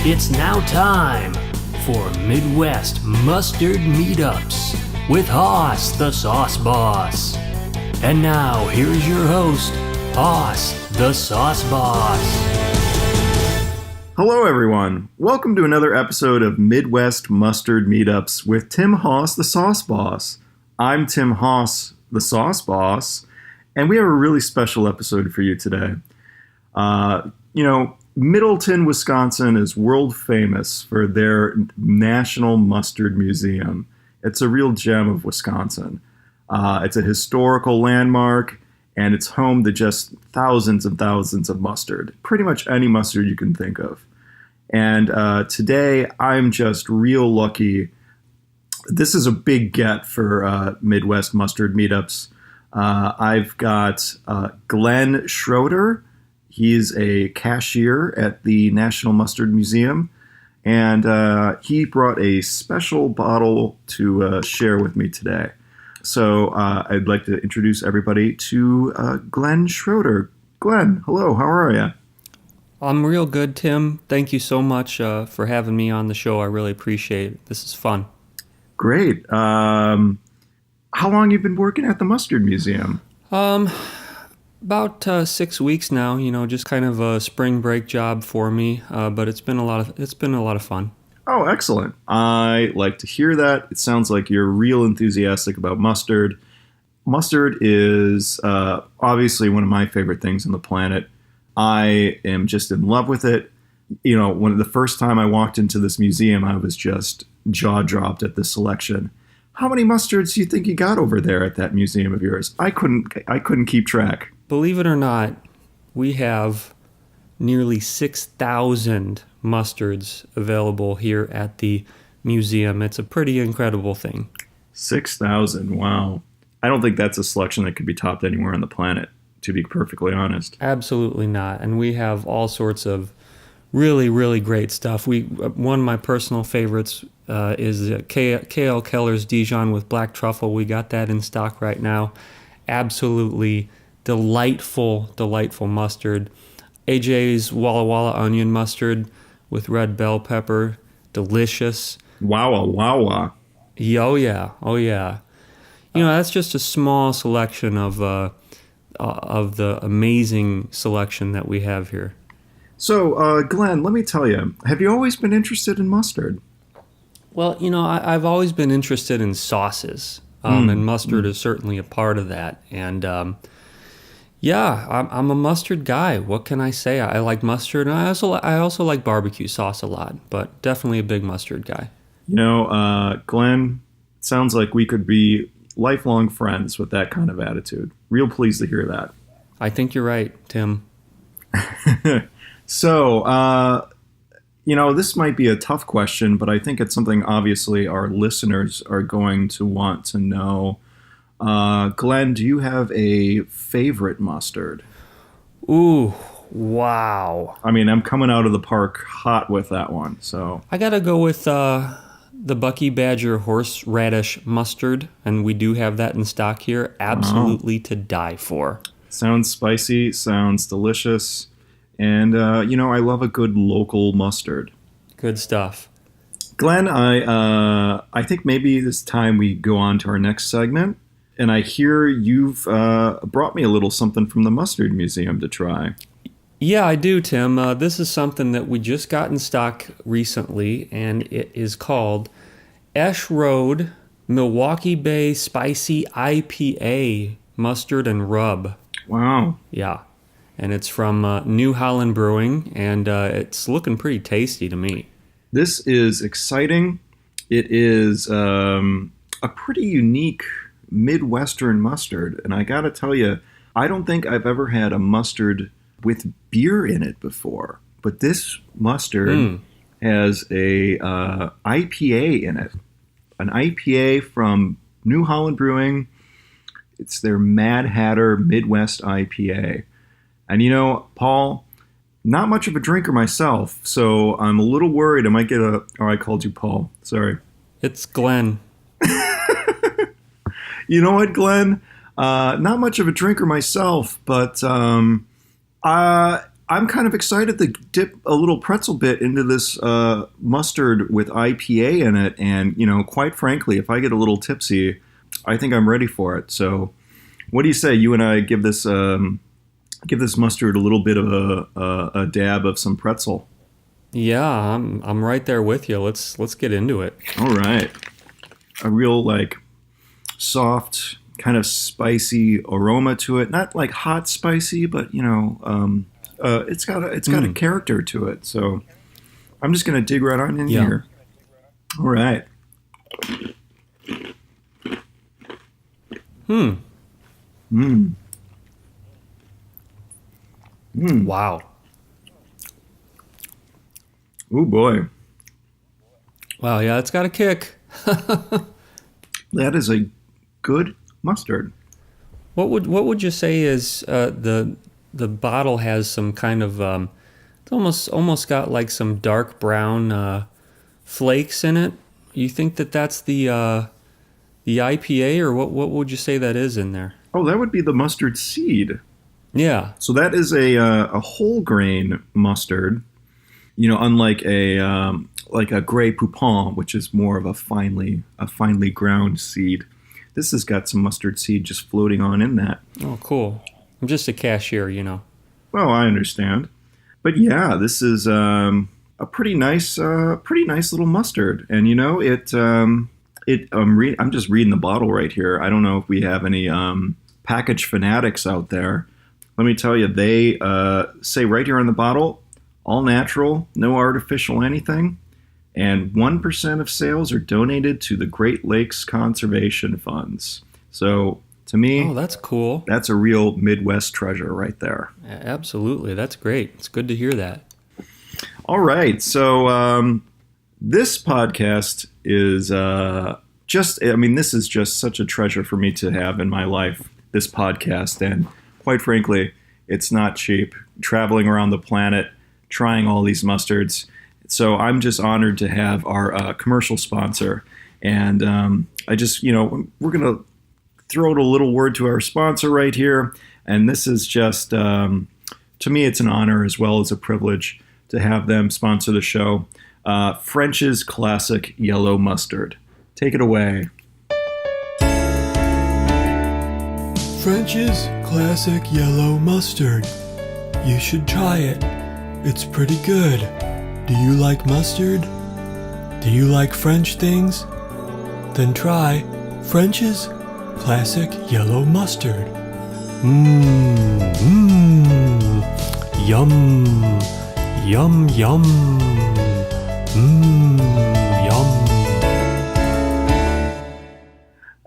It's now time for Midwest Mustard Meetups with Hoss, the Sauce Boss. And now, here's your host, Hoss, the Sauce Boss. Hello, everyone. Welcome to another episode of Midwest Mustard Meetups with Tim Hoss, the Sauce Boss. I'm Tim Hoss, the Sauce Boss, and we have a really special episode for you today. Middleton, Wisconsin is world famous for their National Mustard Museum. It's a real gem of Wisconsin. It's a historical landmark, and it's home to just thousands and thousands of mustard. Pretty much any mustard you can think of. And today, I'm just real lucky. This is a big get for Midwest Mustard Meetups. I've got Glen Schroeder. He's a cashier at the National Mustard Museum, and he brought a special bottle to share with me today. So I'd like to introduce everybody to Glen Schroeder. Glen, hello, how are you? I'm real good, Tim. Thank you so much for having me on the show. I really appreciate it. This is fun. Great. How long have you been working at the Mustard Museum? About 6 weeks now. Just kind of a spring break job for me. But it's been a lot of fun. Oh, excellent. I like to hear that. It sounds like you're real enthusiastic about mustard. Mustard is obviously one of my favorite things on the planet. I am just in love with it. When the first time I walked into this museum, I was just jaw-dropped at the selection. How many mustards do you think you got over there at that museum of yours? I couldn't keep track. Believe it or not, we have nearly 6,000 mustards available here at the museum. It's a pretty incredible thing. 6,000, wow. I don't think that's a selection that could be topped anywhere on the planet, to be perfectly honest. Absolutely not. And we have all sorts of really, really great stuff. One of my personal favorites is K.L. Keller's Dijon with black truffle. We got that in stock right now. Absolutely delightful mustard. AJ's Walla Walla onion mustard with red bell pepper. Delicious. Walla Walla. Oh yeah. That's just a small selection of the amazing selection that we have here. So, Glen, let me tell you, have you always been interested in mustard? Well, I've always been interested in sauces, and mustard is certainly a part of that. And I'm a mustard guy. What can I say? I like mustard, and I also like barbecue sauce a lot, but definitely a big mustard guy. Glen, it sounds like we could be lifelong friends with that kind of attitude. Real pleased to hear that. I think you're right, Tim. So, this might be a tough question, but I think it's something obviously our listeners are going to want to know. Glen, do you have a favorite mustard? Ooh, wow. I mean, I'm coming out of the park hot with that one, so. I gotta go with the Bucky Badger horseradish mustard, and we do have that in stock here. Absolutely to die for. Sounds spicy, sounds delicious. And, I love a good local mustard. Good stuff. Glen, I think maybe it's time we go on to our next segment. And I hear you've brought me a little something from the Mustard Museum to try. Yeah, I do, Tim. This is something that we just got in stock recently, and it is called Esch Road Milwaukee Bay Spicy IPA Mustard and Rub. Wow. Yeah. And it's from New Holland Brewing, and it's looking pretty tasty to me. This is exciting. It is a pretty unique Midwestern mustard, and I gotta tell you, I don't think I've ever had a mustard with beer in it before. But this mustard has a IPA in it, an IPA from New Holland Brewing. It's their Mad Hatter Midwest IPA. And Paul, not much of a drinker myself, so I'm a little worried I might get I called you Paul. Sorry. It's Glen. You know what, Glen? Not much of a drinker myself, but I'm kind of excited to dip a little pretzel bit into this mustard with IPA in it. And, quite frankly, if I get a little tipsy, I think I'm ready for it. So what do you say? You and I give this mustard a little bit of a dab of some pretzel. Yeah, I'm right there with you. Let's get into it. All right. A real soft, kind of spicy aroma to it. Not like hot spicy, but it's got a character to it. So I'm just gonna dig right on in here. All right. Wow. Oh boy. Wow. Yeah, it's got a kick. That is a good mustard. What would you say is the bottle has some kind of it's almost got like some dark brown flakes in it? You think that's the IPA, or what would you say that is in there? Oh, that would be the mustard seed. Yeah. So that is a whole grain mustard. Unlike a Grey Poupon, which is more of a finely ground seed. This has got some mustard seed just floating on in that. Oh, cool. I'm just a cashier, Well, I understand. But yeah, this is a pretty nice little mustard. And I'm just reading the bottle right here. I don't know if we have any package fanatics out there. Let me tell you, they say right here on the bottle, all natural, no artificial anything. And 1% of sales are donated to the Great Lakes Conservation Funds. So, to me, oh, that's cool. That's a real Midwest treasure right there. Absolutely. That's great. It's good to hear that. All right. So, this podcast is this is just such a treasure for me to have in my life, this podcast. And quite frankly, it's not cheap. Traveling around the planet, trying all these mustards. So I'm just honored to have our commercial sponsor. And I just, we're going to throw out a little word to our sponsor right here. And this is just, to me, it's an honor as well as a privilege to have them sponsor the show. French's Classic Yellow Mustard. Take it away. French's Classic Yellow Mustard. You should try it. It's pretty good. Do you like mustard? Do you like French things? Then try French's Classic Yellow Mustard. Yum, yum, yum.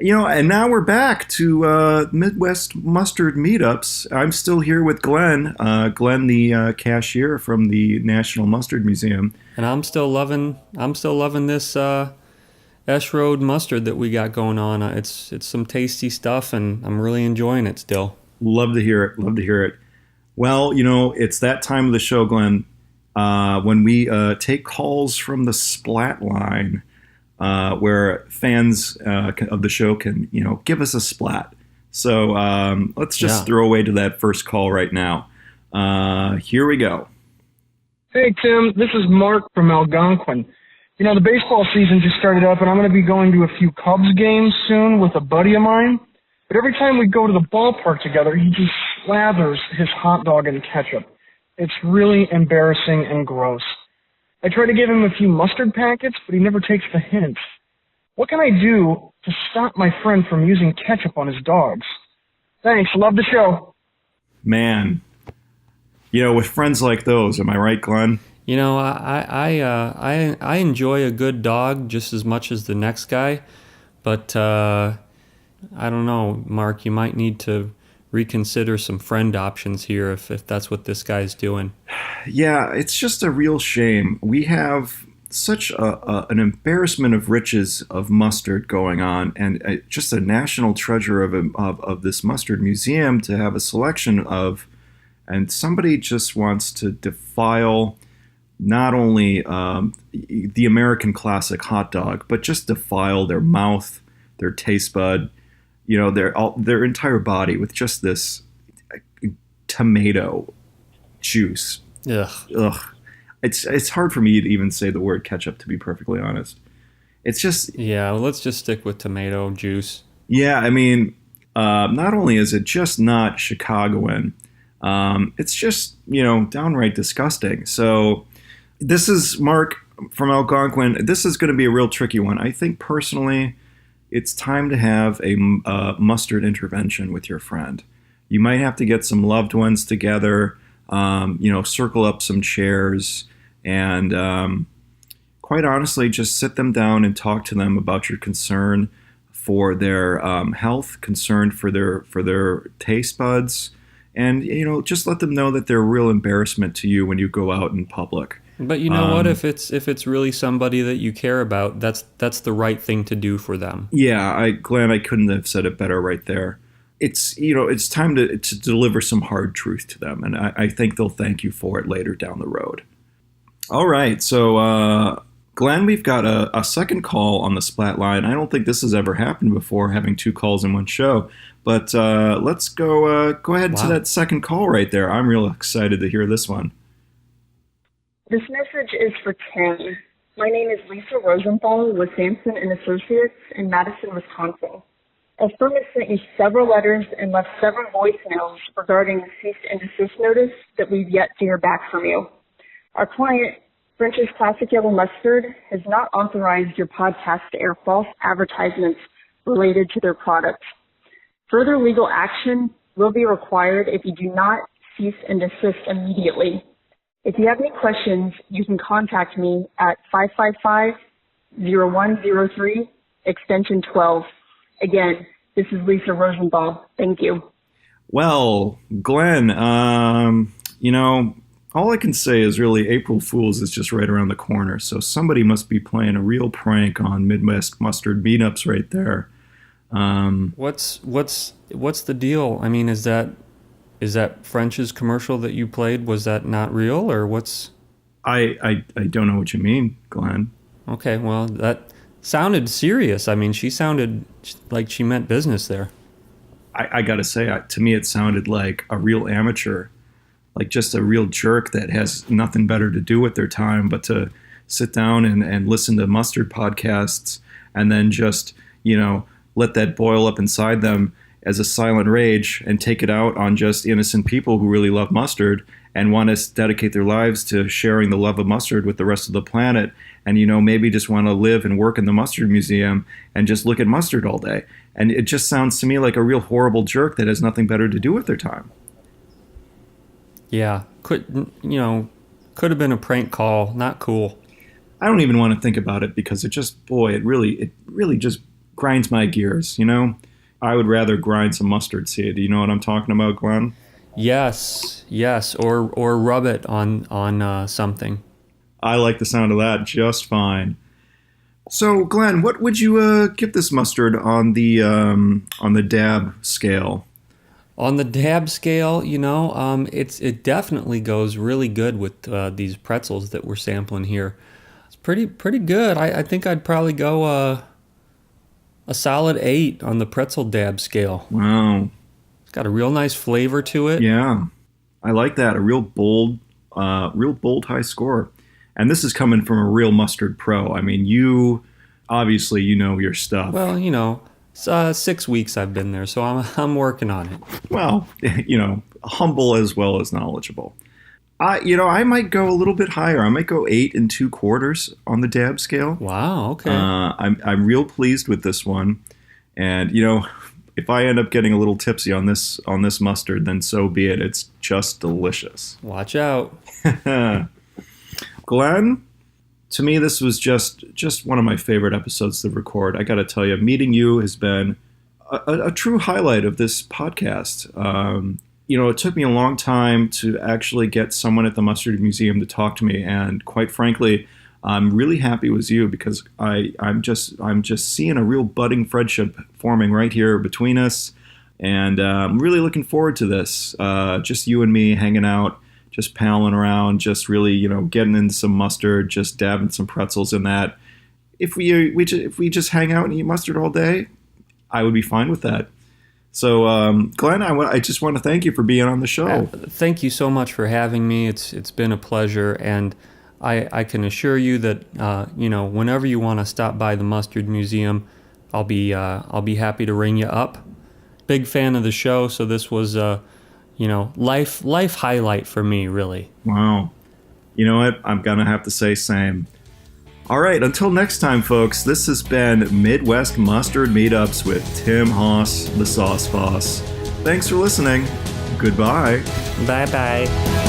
Yum. And now we're back to Midwest Mustard Meetups. I'm still here with Glen, the cashier from the National Mustard Museum. And I'm still loving this Esch Road mustard that we got going on. It's some tasty stuff, and I'm really enjoying it still. Love to hear it. Well, it's that time of the show, Glen, when we take calls from the Splat Line. Where fans of the show can, give us a splat. So let's just throw away to that first call right now. Here we go. Hey, Tim. This is Mark from Algonquin. The baseball season just started up, and I'm going to be going to a few Cubs games soon with a buddy of mine. But every time we go to the ballpark together, he just slathers his hot dog in ketchup. It's really embarrassing and gross. I try to give him a few mustard packets, but he never takes the hint. What can I do to stop my friend from using ketchup on his dogs? Thanks. Love the show. Man, with friends like those, am I right, Glenn? I enjoy a good dog just as much as the next guy, but I don't know, Mark. You might need to reconsider some friend options here if that's what this guy's doing. Yeah, it's just a real shame. We have such an embarrassment of riches of mustard going on, and just a national treasure of this mustard museum to have a selection of, and somebody just wants to defile not only the American classic hot dog, but just defile their mouth, their taste bud, their entire body with just this tomato juice. Ugh. Ugh. It's hard for me to even say the word ketchup, to be perfectly honest. It's just, Yeah, well, let's just stick with tomato juice. yeah, I mean, not only is it just not Chicagoan, it's just, downright disgusting. So this is Mark from Algonquin. This is going to be a real tricky one. I think personally, it's time to have a mustard intervention with your friend. You might have to get some loved ones together, circle up some chairs, and quite honestly, just sit them down and talk to them about your concern for their health, concern for their taste buds, and just let them know that they're a real embarrassment to you when you go out in public. But you know what? If it's really somebody that you care about, that's the right thing to do for them. Yeah, Glenn, I couldn't have said it better right there. It's time to deliver some hard truth to them, and I think they'll thank you for it later down the road. All right, so Glenn, we've got a second call on the Splat Line. I don't think this has ever happened before, having two calls in one show. But let's go ahead to that second call right there. I'm real excited to hear this one. This message is for Tim. My name is Lisa Rosenthal with Sampson and Associates in Madison, Wisconsin. Our firm has sent you several letters and left several voicemails regarding the cease and desist notice that we've yet to hear back from you. Our client, French's Classic Yellow Mustard, has not authorized your podcast to air false advertisements related to their products. Further legal action will be required if you do not cease and desist immediately. If you have any questions, you can contact me at 555-0103, extension 12. Again, this is Lisa Rosenthal. Thank you. Well, Glenn, all I can say is really April Fool's is just right around the corner. So somebody must be playing a real prank on Midwest Mustard meetups right there. What's the deal? I mean, is that French's commercial that you played? Was that not real, or what's? I don't know what you mean, Glenn. Okay, well, that sounded serious. I mean, she sounded like she meant business there. I gotta say, to me, it sounded like a real amateur, like just a real jerk that has nothing better to do with their time but to sit down and listen to mustard podcasts and then just, let that boil up inside them as a silent rage and take it out on just innocent people who really love mustard and want to dedicate their lives to sharing the love of mustard with the rest of the planet, and maybe just want to live and work in the Mustard Museum and just look at mustard all day. And it just sounds to me like a real horrible jerk that has nothing better to do with their time. Yeah, could have been a prank call. Not cool. I don't even want to think about it because it really just grinds my gears. I would rather grind some mustard seed. You know what I'm talking about, Glenn? Yes, or rub it on something. I like the sound of that just fine. So, Glenn, what would you give this mustard on the dab scale? On the dab scale, it definitely goes really good with these pretzels that we're sampling here. It's pretty good. I think I'd probably go a solid 8 on the pretzel dab scale. Wow. It's got a real nice flavor to it. Yeah, I like that. A real bold high score. And this is coming from a real mustard pro. I mean, you obviously know your stuff. Well, 6 weeks I've been there, so I'm working on it. Well, humble as well as knowledgeable. I might go a little bit higher. I might go 8 2/4 on the dab scale. Wow. Okay. I'm real pleased with this one, and if I end up getting a little tipsy on this mustard, then so be it. It's just delicious. Watch out, Glenn. To me, this was just one of my favorite episodes to record. I got to tell you, meeting you has been a true highlight of this podcast. It took me a long time to actually get someone at the Mustard Museum to talk to me, and quite frankly, I'm really happy with you because I'm just seeing a real budding friendship forming right here between us, and I'm really looking forward to this. Just you and me hanging out, just palling around, just really getting into some mustard, just dabbing some pretzels in that. If we just hang out and eat mustard all day, I would be fine with that. So, Glenn, I just want to thank you for being on the show. Thank you so much for having me. It's been a pleasure, and I can assure you that whenever you want to stop by the Mustard Museum, I'll be happy to ring you up. Big fan of the show, so this was life highlight for me, really. Wow. You know what? I'm gonna have to say same. All right, until next time, folks, this has been Midwest Mustard Meetups with Tim Haas, the Sauce Boss. Thanks for listening. Goodbye. Bye-bye.